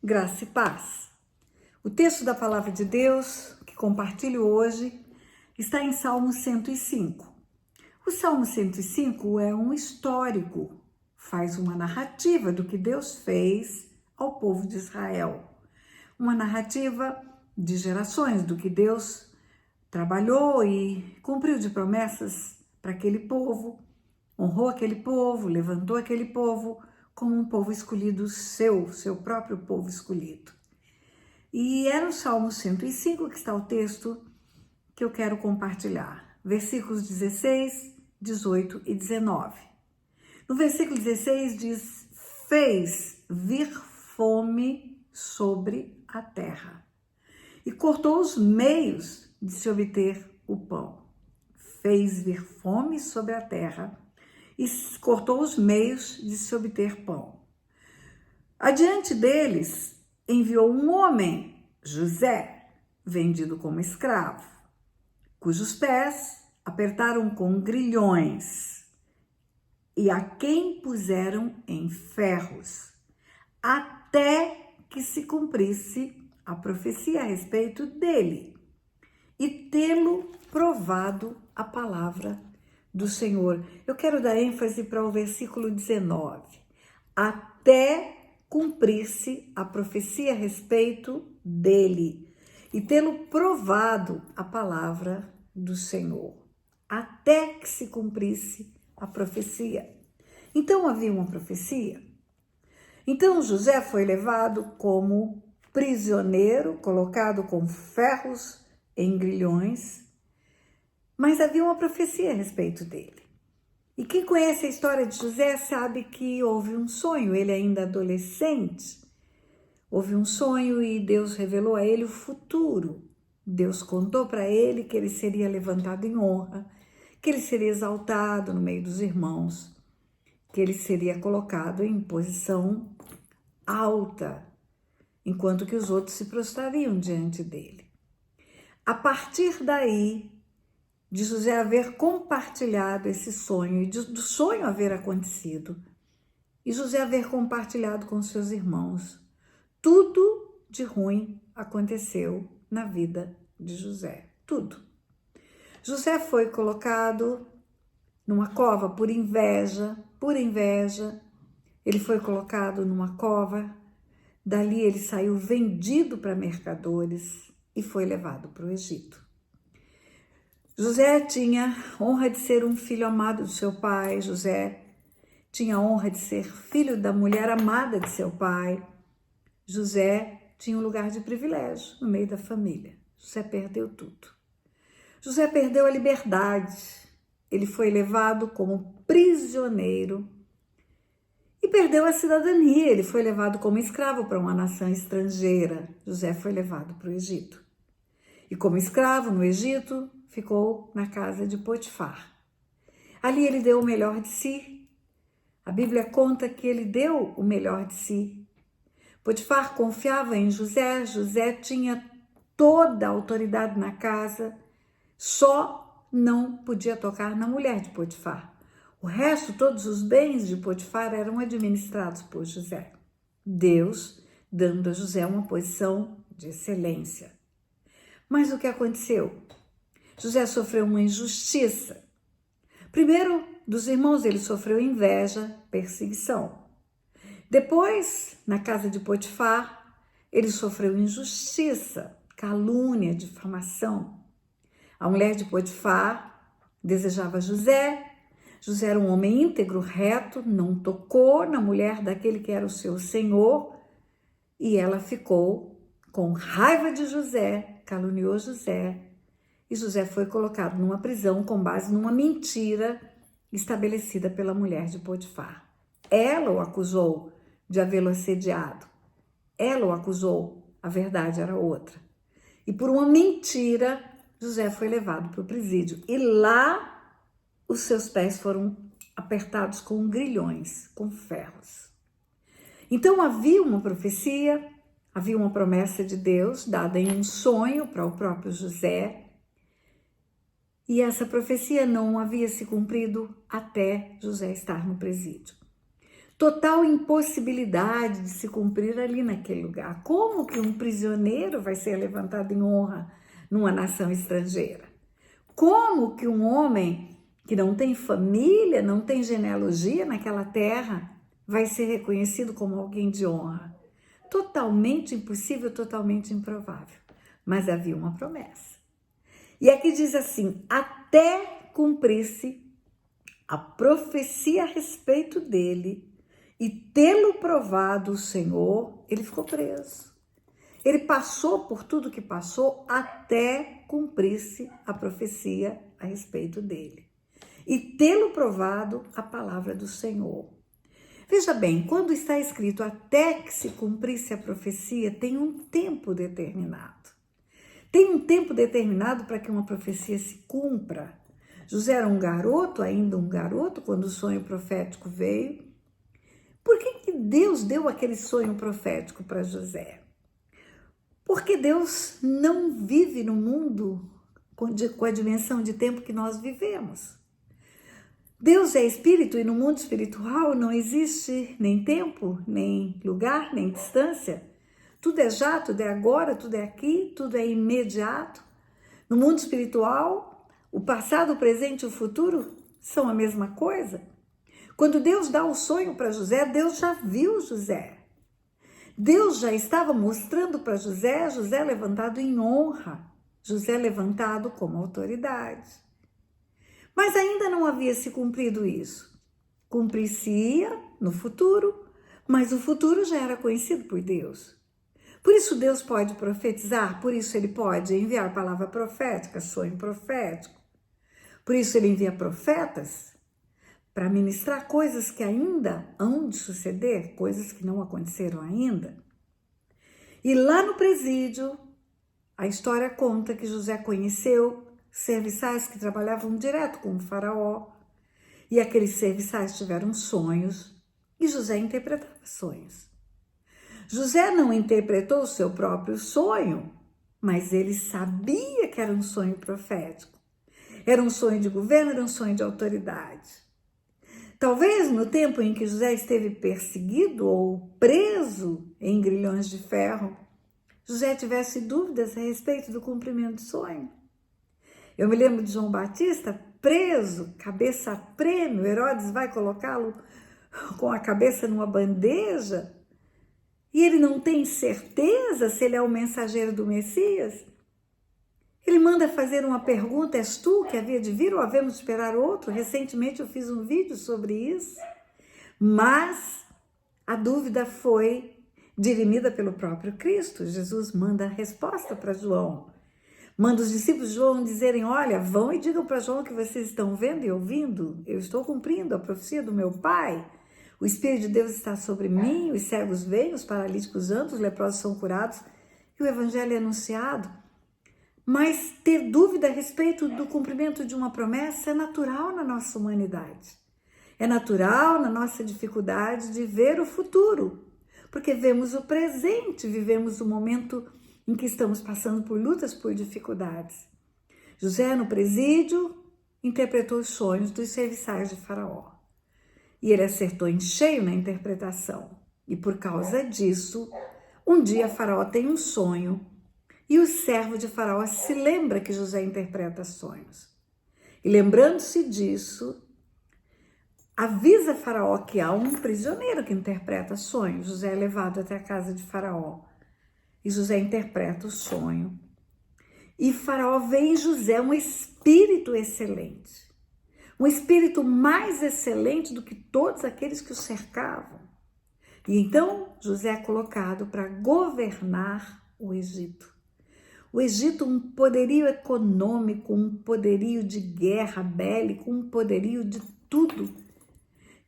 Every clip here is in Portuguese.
Graça e paz. O texto da Palavra de Deus que compartilho hoje está em Salmo 105. O Salmo 105 é um histórico, faz uma narrativa do que Deus fez ao povo de Israel. Uma narrativa de gerações do que Deus trabalhou e cumpriu de promessas para aquele povo, honrou aquele povo, levantou aquele povo como um povo escolhido seu próprio povo escolhido. E é no Salmo 105 que está o texto que eu quero compartilhar, versículos 16, 18 e 19. No versículo 16 diz: fez vir fome sobre a terra e cortou os meios de se obter o pão. Fez vir fome sobre a terra e cortou os meios de se obter pão. Adiante deles, enviou um homem, José, vendido como escravo, cujos pés apertaram com grilhões e a quem puseram em ferros, até que se cumprisse a profecia a respeito dele e tê-lo provado a palavra do Senhor. Eu quero dar ênfase para o versículo 19. Até cumprir-se a profecia a respeito dele e tê-lo provado a palavra do Senhor. Até que se cumprisse a profecia. Então havia uma profecia. Então José foi levado como prisioneiro, colocado com ferros em grilhões, mas havia uma profecia a respeito dele. E quem conhece a história de José sabe que houve um sonho, ele ainda adolescente, houve um sonho e Deus revelou a ele o futuro. Deus contou para ele que ele seria levantado em honra, que ele seria exaltado no meio dos irmãos, que ele seria colocado em posição alta, enquanto que os outros se prostrariam diante dele. A partir daí, de José haver compartilhado esse sonho e do sonho haver acontecido, e José haver compartilhado com seus irmãos, tudo de ruim aconteceu na vida de José, tudo. José foi colocado numa cova por inveja, ele foi colocado numa cova, dali ele saiu vendido para mercadores e foi levado para o Egito. José tinha honra de ser um filho amado do seu pai, José tinha honra de ser filho da mulher amada de seu pai, José tinha um lugar de privilégio no meio da família. José perdeu tudo. José perdeu a liberdade, ele foi levado como prisioneiro e perdeu a cidadania, ele foi levado como escravo para uma nação estrangeira. José foi levado para o Egito. E como escravo no Egito, ficou na casa de Potifar. Ali ele deu o melhor de si. A Bíblia conta que ele deu o melhor de si. Potifar confiava em José, José tinha toda a autoridade na casa, só não podia tocar na mulher de Potifar. O resto, todos os bens de Potifar eram administrados por José. Deus dando a José uma posição de excelência. Mas o que aconteceu? José sofreu uma injustiça. Primeiro, dos irmãos, ele sofreu inveja, perseguição. Depois, na casa de Potifar, ele sofreu injustiça, calúnia, difamação. A mulher de Potifar desejava José. José era um homem íntegro, reto, não tocou na mulher daquele que era o seu senhor e ela ficou com raiva de José, caluniou José. E José foi colocado numa prisão com base numa mentira estabelecida pela mulher de Potifar. Ela o acusou de havê-lo assediado. Ela o acusou, a verdade era outra. E por uma mentira, José foi levado para o presídio. E lá os seus pés foram apertados com grilhões, com ferros. Então havia uma profecia, havia uma promessa de Deus dada em um sonho para o próprio José. E essa profecia não havia se cumprido até José estar no presídio. Total impossibilidade de se cumprir ali naquele lugar. Como que um prisioneiro vai ser levantado em honra numa nação estrangeira? Como que um homem que não tem família, não tem genealogia naquela terra, vai ser reconhecido como alguém de honra? Totalmente impossível, totalmente improvável. Mas havia uma promessa. E aqui diz assim: até cumprir-se a profecia a respeito dele e tê-lo provado o Senhor, ele ficou preso. Ele passou por tudo que passou até cumprir-se a profecia a respeito dele e tê-lo provado a palavra do Senhor. Veja bem, quando está escrito até que se cumprisse a profecia, tem um tempo determinado. Tem um tempo determinado para que uma profecia se cumpra. José era um garoto, ainda um garoto, quando o sonho profético veio. Por que Deus deu aquele sonho profético para José? Porque Deus não vive no mundo com a dimensão de tempo que nós vivemos. Deus é espírito e no mundo espiritual não existe nem tempo, nem lugar, nem distância. Tudo é já, tudo é agora, tudo é aqui, tudo é imediato. No mundo espiritual, o passado, o presente e o futuro são a mesma coisa. Quando Deus dá o sonho para José, Deus já viu José. Deus já estava mostrando para José, José levantado em honra, José levantado como autoridade. Mas ainda não havia se cumprido isso. Cumprir-se-ia no futuro, mas o futuro já era conhecido por Deus. Por isso Deus pode profetizar, por isso ele pode enviar palavra profética, sonho profético. Por isso ele envia profetas para ministrar coisas que ainda hão de suceder, coisas que não aconteceram ainda. E lá no presídio, a história conta que José conheceu serviçais que trabalhavam direto com o faraó, e aqueles serviçais tiveram sonhos, e José interpretava sonhos. José não interpretou o seu próprio sonho, mas ele sabia que era um sonho profético. Era um sonho de governo, era um sonho de autoridade. Talvez no tempo em que José esteve perseguido ou preso em grilhões de ferro, José tivesse dúvidas a respeito do cumprimento do sonho. Eu me lembro de João Batista preso, cabeça a prêmio, Herodes vai colocá-lo com a cabeça numa bandeja e ele não tem certeza se ele é o mensageiro do Messias. Ele manda fazer uma pergunta: és tu que havia de vir ou havemos de esperar outro? Recentemente eu fiz um vídeo sobre isso, mas a dúvida foi dirimida pelo próprio Cristo. Jesus manda a resposta para João. Manda os discípulos de João dizerem: olha, vão e digam para João que vocês estão vendo e ouvindo. Eu estou cumprindo a profecia do meu Pai. O Espírito de Deus está sobre mim, os cegos veem, os paralíticos andam, os leprosos são curados e o Evangelho é anunciado. Mas ter dúvida a respeito do cumprimento de uma promessa é natural na nossa humanidade. É natural na nossa dificuldade de ver o futuro, porque vemos o presente, vivemos o momento em que estamos passando por lutas, por dificuldades. José, no presídio, interpretou os sonhos dos serviçais de Faraó. E ele acertou em cheio na interpretação. E por causa disso, um dia Faraó tem um sonho e o servo de Faraó se lembra que José interpreta sonhos. E lembrando-se disso, avisa Faraó que há um prisioneiro que interpreta sonhos. José é levado até a casa de Faraó. E José interpreta o sonho. E Faraó vê em José um espírito excelente. Um espírito mais excelente do que todos aqueles que o cercavam. E então José é colocado para governar o Egito. O Egito, um poderio econômico, um poderio de guerra bélico, um poderio de tudo.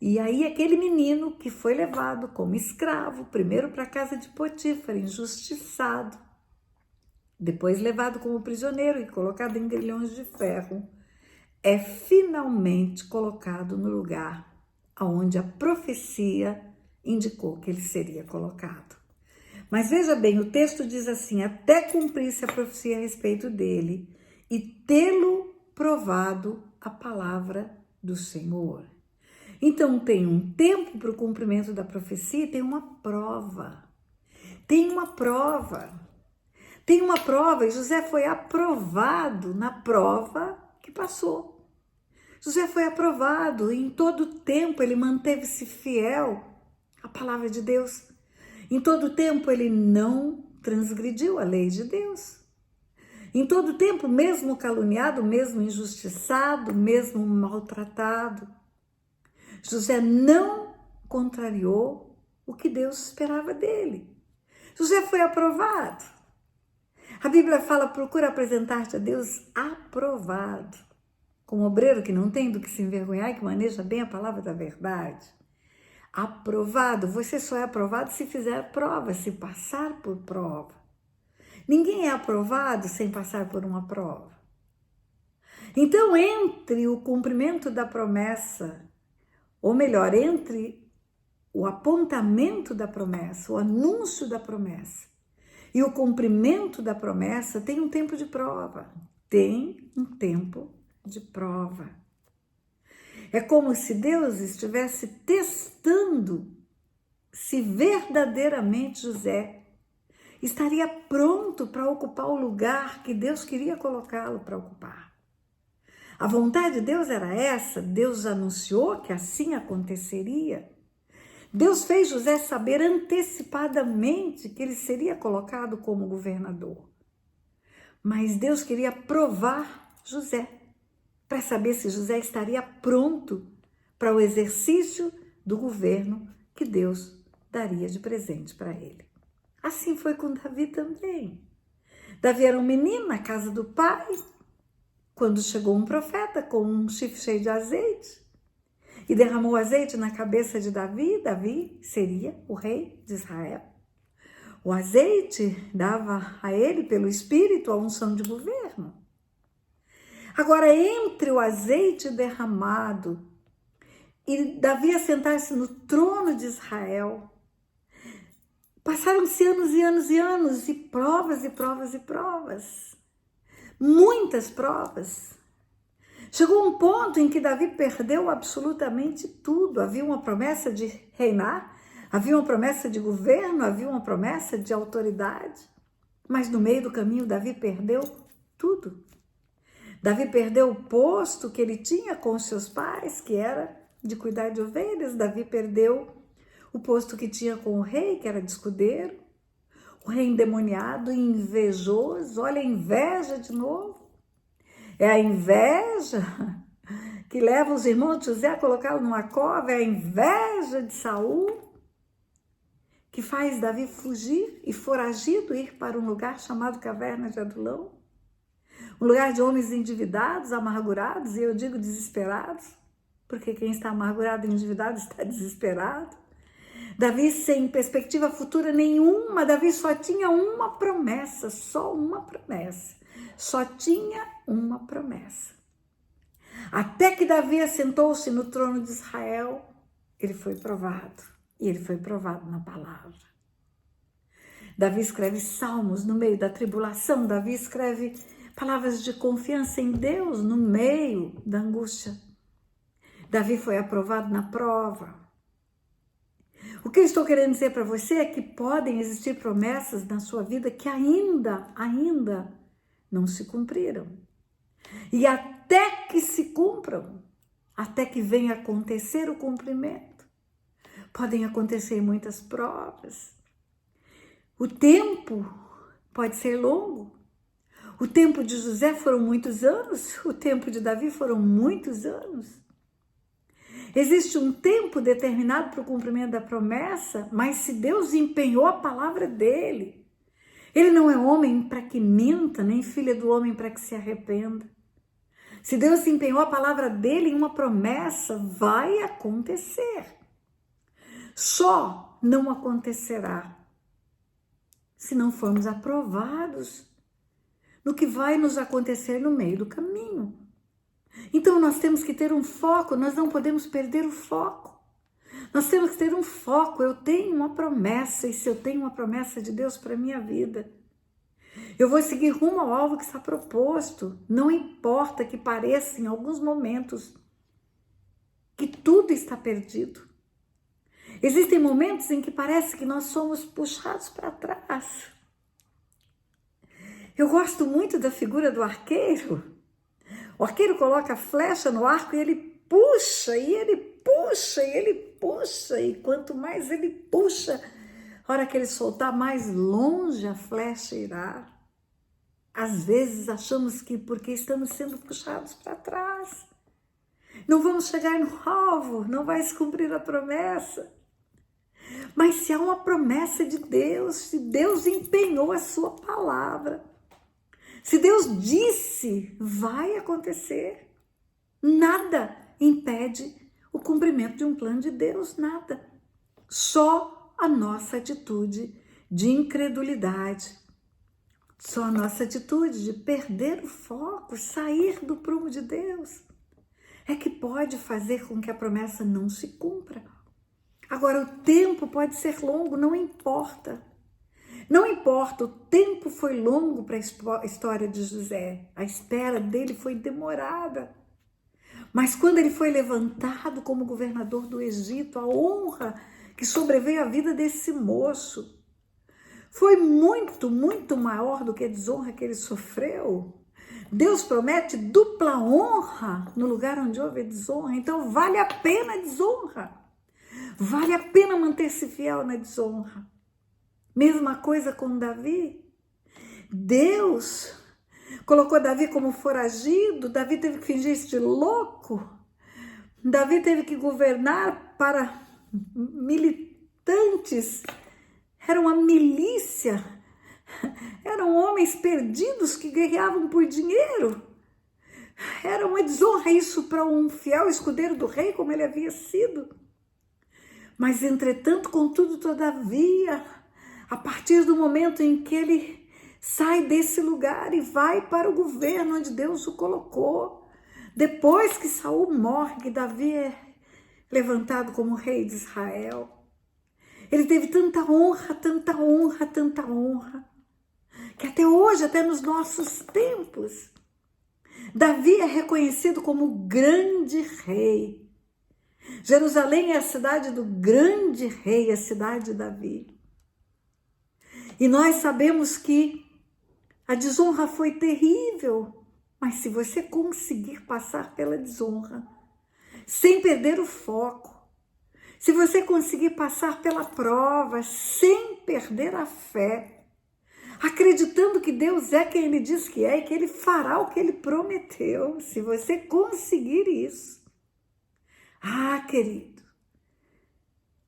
E aí aquele menino que foi levado como escravo, primeiro para a casa de Potífar, injustiçado, depois levado como prisioneiro e colocado em grilhões de ferro, é finalmente colocado no lugar onde a profecia indicou que ele seria colocado. Mas veja bem, o texto diz assim: até cumprir-se a profecia a respeito dele e tê-lo provado a palavra do Senhor. Então tem um tempo para o cumprimento da profecia e tem uma prova. Tem uma prova. Tem uma prova e José foi aprovado na prova que passou. José foi aprovado e em todo o tempo ele manteve-se fiel à palavra de Deus. Em todo o tempo ele não transgrediu a lei de Deus. Em todo o tempo, mesmo caluniado, mesmo injustiçado, mesmo maltratado, José não contrariou o que Deus esperava dele. José foi aprovado. A Bíblia fala, procura apresentar-te a Deus aprovado, como obreiro que não tem do que se envergonhar e que maneja bem a palavra da verdade. Aprovado, você só é aprovado se fizer prova, se passar por prova. Ninguém é aprovado sem passar por uma prova. Então, entre o cumprimento da promessa, ou melhor, entre o apontamento da promessa, o anúncio da promessa e o cumprimento da promessa, tem um tempo de prova. Tem um tempo de prova. É como se Deus estivesse testando se verdadeiramente José estaria pronto para ocupar o lugar que Deus queria colocá-lo para ocupar. A vontade de Deus era essa, Deus anunciou que assim aconteceria. Deus fez José saber antecipadamente que ele seria colocado como governador. Mas Deus queria provar José, para saber se José estaria pronto para o exercício do governo que Deus daria de presente para ele. Assim foi com Davi também. Davi era um menino na casa do pai, quando chegou um profeta com um chifre cheio de azeite e derramou azeite na cabeça de Davi, Davi seria o rei de Israel. O azeite dava a ele, pelo Espírito, a unção de governo. Agora, entre o azeite derramado e Davi assentar-se no trono de Israel, passaram-se anos e anos e anos, e provas e provas e provas. Muitas provas. Chegou um ponto em que Davi perdeu absolutamente tudo. Havia uma promessa de reinar, havia uma promessa de governo, havia uma promessa de autoridade. Mas no meio do caminho, Davi perdeu tudo. Davi perdeu o posto que ele tinha com os seus pais, que era de cuidar de ovelhas. Davi perdeu o posto que tinha com o rei, que era de escudeiro. O rei endemoniado e invejoso. Olha a inveja de novo. É a inveja que leva os irmãos de José a colocá-lo numa cova. É a inveja de Saul que faz Davi fugir e foragido ir para um lugar chamado Caverna de Adulão. Um lugar de homens endividados, amargurados, e eu digo desesperados, porque quem está amargurado e endividado está desesperado. Davi sem perspectiva futura nenhuma, Davi só tinha uma promessa, só uma promessa. Só tinha uma promessa. Até que Davi assentou-se no trono de Israel, ele foi provado, e ele foi provado na palavra. Davi escreve salmos no meio da tribulação, Davi escreve palavras de confiança em Deus no meio da angústia. Davi foi aprovado na prova. O que eu estou querendo dizer para você é que podem existir promessas na sua vida que ainda não se cumpriram. E até que se cumpram, até que venha acontecer o cumprimento, podem acontecer muitas provas. O tempo pode ser longo. O tempo de José foram muitos anos, o tempo de Davi foram muitos anos. Existe um tempo determinado para o cumprimento da promessa, mas se Deus empenhou a palavra dele, ele não é homem para que minta, nem filho do homem para que se arrependa. Se Deus empenhou a palavra dele em uma promessa, vai acontecer. Só não acontecerá se não formos aprovados no que vai nos acontecer no meio do caminho. Então nós temos que ter um foco, nós não podemos perder o foco. Nós temos que ter um foco. Eu tenho uma promessa, e se eu tenho uma promessa de Deus para a minha vida, eu vou seguir rumo ao alvo que está proposto. Não importa que pareça em alguns momentos que tudo está perdido. Existem momentos em que parece que nós somos puxados para trás. Eu gosto muito da figura do arqueiro. O arqueiro coloca a flecha no arco e ele puxa, e ele puxa, e ele puxa. E quanto mais ele puxa, a hora que ele soltar, mais longe a flecha irá. Às vezes achamos que porque estamos sendo puxados para trás, não vamos chegar no alvo, não vai se cumprir a promessa. Mas se há uma promessa de Deus, se Deus empenhou a sua palavra, se Deus disse, vai acontecer. Nada impede o cumprimento de um plano de Deus, nada. Só a nossa atitude de incredulidade, só a nossa atitude de perder o foco, sair do prumo de Deus, é que pode fazer com que a promessa não se cumpra. Agora, o tempo pode ser longo, não importa. Não importa, o tempo foi longo para a história de José. A espera dele foi demorada. Mas quando ele foi levantado como governador do Egito, a honra que sobreveio à vida desse moço foi muito, muito maior do que a desonra que ele sofreu. Deus promete dupla honra no lugar onde houve desonra. Então vale a pena a desonra. Vale a pena manter-se fiel na desonra. Mesma coisa com Davi. Deus colocou Davi como foragido. Davi teve que fingir-se de louco. Davi teve que governar para militantes. Era uma milícia. Eram homens perdidos que guerreavam por dinheiro. Era uma desonra isso para um fiel escudeiro do rei, como ele havia sido. Mas, entretanto, contudo, todavia, a partir do momento em que ele sai desse lugar e vai para o governo onde Deus o colocou, depois que Saul morre, que Davi é levantado como rei de Israel, ele teve tanta honra, tanta honra, tanta honra, que até hoje, até nos nossos tempos, Davi é reconhecido como grande rei. Jerusalém é a cidade do grande rei, a cidade de Davi. E nós sabemos que a desonra foi terrível, mas se você conseguir passar pela desonra, sem perder o foco, se você conseguir passar pela prova, sem perder a fé, acreditando que Deus é quem Ele diz que é e que Ele fará o que Ele prometeu, se você conseguir isso, querido,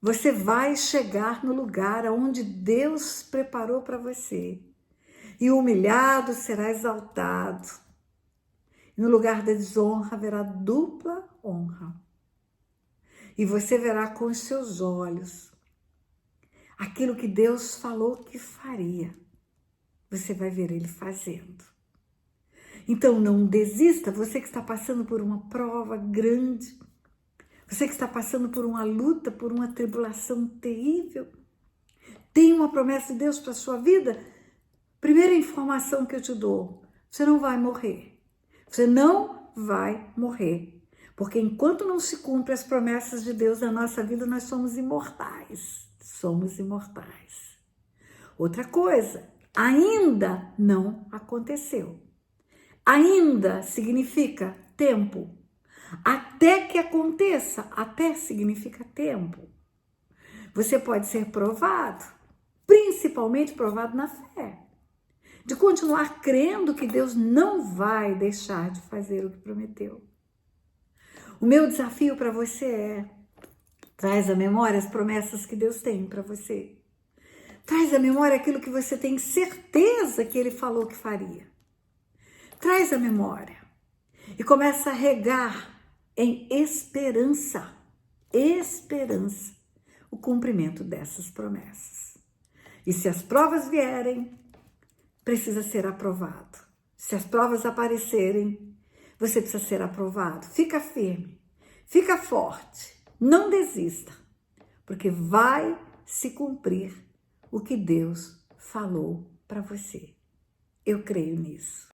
você vai chegar no lugar onde Deus preparou para você. E o humilhado será exaltado. No lugar da desonra haverá dupla honra. E você verá com os seus olhos aquilo que Deus falou que faria. Você vai ver Ele fazendo. Então não desista, você que está passando por uma prova grande, você que está passando por uma luta, por uma tribulação terrível, tem uma promessa de Deus para a sua vida? Primeira informação que eu te dou, você não vai morrer. Você não vai morrer. Porque enquanto não se cumprem as promessas de Deus na nossa vida, nós somos imortais. Somos imortais. Outra coisa, ainda não aconteceu. Ainda significa tempo. Até que aconteça, até significa tempo. Você pode ser provado, principalmente provado na fé, de continuar crendo que Deus não vai deixar de fazer o que prometeu. O meu desafio para você é: traz à memória as promessas que Deus tem para você. Traz à memória aquilo que você tem certeza que Ele falou que faria. Traz à memória e começa a regar em esperança, o cumprimento dessas promessas. E se as provas vierem, precisa ser aprovado. Se as provas aparecerem, você precisa ser aprovado. Fica firme, fica forte, não desista, porque vai se cumprir o que Deus falou para você. Eu creio nisso.